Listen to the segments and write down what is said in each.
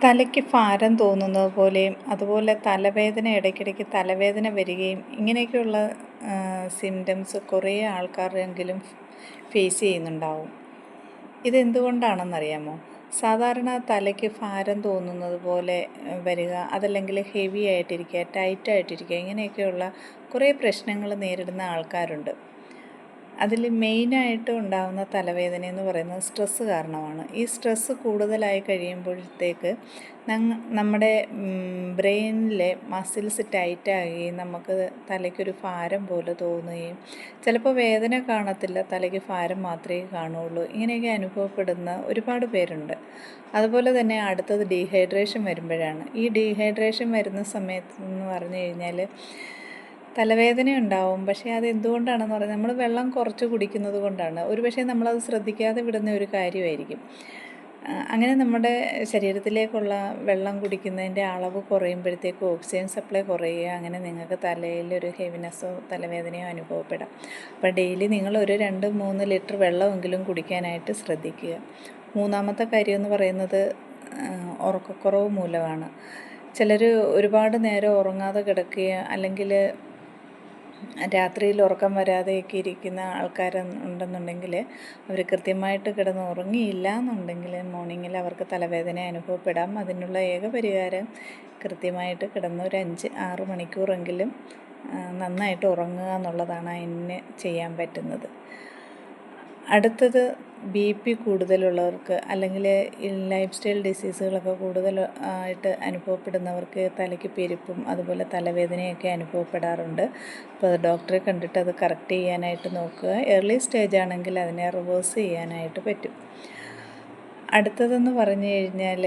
തലയ്ക്ക് ഭാരം തോന്നുന്നത് പോലെയും അതുപോലെ തലവേദന ഇടയ്ക്കിടയ്ക്ക് തലവേദന വരികയും ഇങ്ങനെയൊക്കെയുള്ള സിംറ്റംസ് കുറേ ആൾക്കാരെങ്കിലും ഫേസ് ചെയ്യുന്നുണ്ടാവും. ഇതെന്തുകൊണ്ടാണെന്നറിയാമോ? സാധാരണ തലയ്ക്ക് ഭാരം തോന്നുന്നത് പോലെ വരിക, അതല്ലെങ്കിൽ ഹെവി ആയിട്ടിരിക്കുക, ടൈറ്റായിട്ടിരിക്കുക, ഇങ്ങനെയൊക്കെയുള്ള കുറേ പ്രശ്നങ്ങൾ നേരിടുന്ന ആൾക്കാരുണ്ട്. അതിൽ മെയിനായിട്ട് ഉണ്ടാകുന്ന തലവേദന എന്ന് പറയുന്നത് സ്ട്രെസ്സ് കാരണമാണ്. ഈ സ്ട്രെസ്സ് കൂടുതലായി കഴിയുമ്പോഴത്തേക്ക് നമ്മുടെ ബ്രെയിനിലെ മസിൽസ് ടൈറ്റാകുകയും നമുക്ക് തലയ്ക്കൊരു ഭാരം പോലെ തോന്നുകയും, ചിലപ്പോൾ വേദന കാണത്തില്ല, തലയ്ക്ക് ഭാരം മാത്രമേ കാണുകയുള്ളൂ, ഇങ്ങനെയൊക്കെ അനുഭവപ്പെടുന്ന ഒരുപാട് പേരുണ്ട്. അതുപോലെ തന്നെ അടുത്തത് ഡീഹൈഡ്രേഷൻ വരുമ്പോഴാണ്. ഈ ഡീഹൈഡ്രേഷൻ വരുന്ന സമയത്ത് എന്ന് പറഞ്ഞു കഴിഞ്ഞാൽ തലവേദന ഉണ്ടാവും. പക്ഷേ അത് എന്തുകൊണ്ടാണെന്ന് പറഞ്ഞാൽ നമ്മൾ വെള്ളം കുറച്ച് കുടിക്കുന്നത് കൊണ്ടാണ്. ഒരുപക്ഷെ നമ്മളത് ശ്രദ്ധിക്കാതെ വിടുന്ന ഒരു കാര്യമായിരിക്കും. അങ്ങനെ നമ്മുടെ ശരീരത്തിലേക്കുള്ള വെള്ളം കുടിക്കുന്നതിൻ്റെ അളവ് കുറയുമ്പോഴത്തേക്ക് ഓക്സിജൻ സപ്ലൈ കുറയുക, അങ്ങനെ നിങ്ങൾക്ക് തലയിലൊരു ഹെവിനെസ്സോ തലവേദനയോ അനുഭവപ്പെടാം. അപ്പോൾ ഡെയിലി നിങ്ങൾ ഒരു 2-3 ലിറ്റർ വെള്ളമെങ്കിലും കുടിക്കാനായിട്ട് ശ്രദ്ധിക്കുക. മൂന്നാമത്തെ കാര്യമെന്ന് പറയുന്നത് ഉറക്കക്കുറവ് മൂലമാണ്. ചിലർ ഒരുപാട് നേരം ഉറങ്ങാതെ കിടക്കുകയോ അല്ലെങ്കിൽ രാത്രിയിൽ ഉറക്കം വരാതെയൊക്കെ ഇരിക്കുന്ന ആൾക്കാർ ഉണ്ടെന്നുണ്ടെങ്കിൽ, അവർ കൃത്യമായിട്ട് കിടന്ന് ഉറങ്ങിയില്ല എന്നുണ്ടെങ്കിൽ മോർണിംഗിൽ അവർക്ക് തലവേദന അനുഭവപ്പെടാം. അതിനുള്ള ഏക പരിഹാരം കൃത്യമായിട്ട് കിടന്ന് ഒരു 5-6 മണിക്കൂറെങ്കിലും നന്നായിട്ട് ഉറങ്ങുക എന്നുള്ളതാണ് അതിന് ചെയ്യാൻ പറ്റുന്നത്. അടുത്തത് BP കൂടുതലുള്ളവർക്ക്, അല്ലെങ്കിൽ ലൈഫ് സ്റ്റൈൽ ഡിസീസുകളൊക്കെ കൂടുതലായിട്ട് അനുഭവപ്പെടുന്നവർക്ക് തലയ്ക്ക് പെരുപ്പും അതുപോലെ തലവേദനയൊക്കെ അനുഭവപ്പെടാറുണ്ട്. അപ്പോൾ അത് ഡോക്ടറെ കണ്ടിട്ട് അത് കറക്റ്റ് ചെയ്യാനായിട്ട് നോക്കുക. ഏർലി സ്റ്റേജ് ആണെങ്കിൽ അതിനെ റിവേഴ്സ് ചെയ്യാനായിട്ട് പറ്റും. അടുത്തതെന്ന് പറഞ്ഞു കഴിഞ്ഞാൽ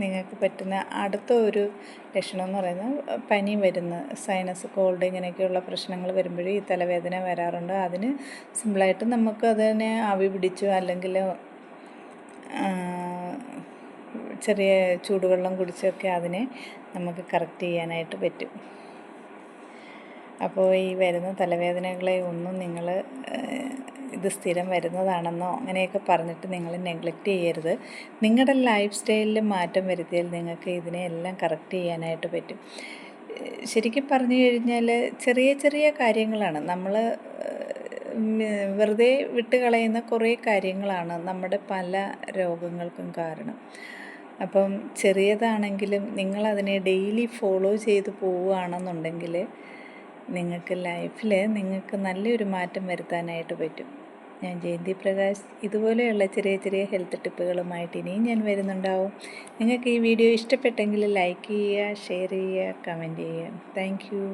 നിങ്ങൾക്ക് പറ്റുന്ന അടുത്ത ഒരു ലക്ഷണം എന്ന് പറയുന്നത് പനി വരുന്ന സൈനസ്, കോൾഡ്, ഇങ്ങനെയൊക്കെയുള്ള പ്രശ്നങ്ങൾ വരുമ്പോഴേ ഈ തലവേദന വരാറുണ്ട്. അതിന് സിമ്പിളായിട്ട് നമുക്ക് അതിനെ ആവി പിടിച്ചോ അല്ലെങ്കിൽ ചെറിയ ചൂടുവെള്ളം കുടിച്ചൊക്കെ അതിനെ നമുക്ക് കറക്റ്റ് ചെയ്യാനായിട്ട് പറ്റും. അപ്പോൾ ഈ വരുന്ന തലവേദനകളെ ഒന്നും നിങ്ങൾ ഇത് സ്ഥിരം വരുന്നതാണെന്നോ അങ്ങനെയൊക്കെ പറഞ്ഞിട്ട് നിങ്ങൾ നെഗ്ലക്റ്റ് ചെയ്യരുത്. നിങ്ങളുടെ ലൈഫ് സ്റ്റൈലിൽ മാറ്റം വരുത്തിയാൽ നിങ്ങൾക്ക് ഇതിനെയെല്ലാം കറക്റ്റ് ചെയ്യാനായിട്ട് പറ്റും. ശരിക്കും പറഞ്ഞു കഴിഞ്ഞാൽ ചെറിയ ചെറിയ കാര്യങ്ങളാണ്, നമ്മൾ വെറുതെ വിട്ട് കളയുന്ന കുറേ കാര്യങ്ങളാണ് നമ്മുടെ പല രോഗങ്ങൾക്കും കാരണം. അപ്പം ചെറിയതാണെങ്കിലും നിങ്ങളതിനെ ഡെയിലി ഫോളോ ചെയ്ത് പോവുകയാണെന്നുണ്ടെങ്കിൽ നിങ്ങൾക്ക് ലൈഫിൽ നിങ്ങൾക്ക് നല്ലൊരു മാറ്റം വരുത്താനായിട്ട് പറ്റും. ഞാൻ ജയന്തി പ്രകാശ്. ഇതുപോലെയുള്ള ചെറിയ ചെറിയ ഹെൽത്ത് ടിപ്പുകളുമായിട്ട് ഇനിയും ഞാൻ വരുന്നുണ്ടാവും. നിങ്ങൾക്ക് ഈ വീഡിയോ ഇഷ്ടപ്പെട്ടെങ്കിൽ ലൈക്ക് ചെയ്യുക, ഷെയർ ചെയ്യുക, കമൻറ്റ് ചെയ്യുക. Thank you.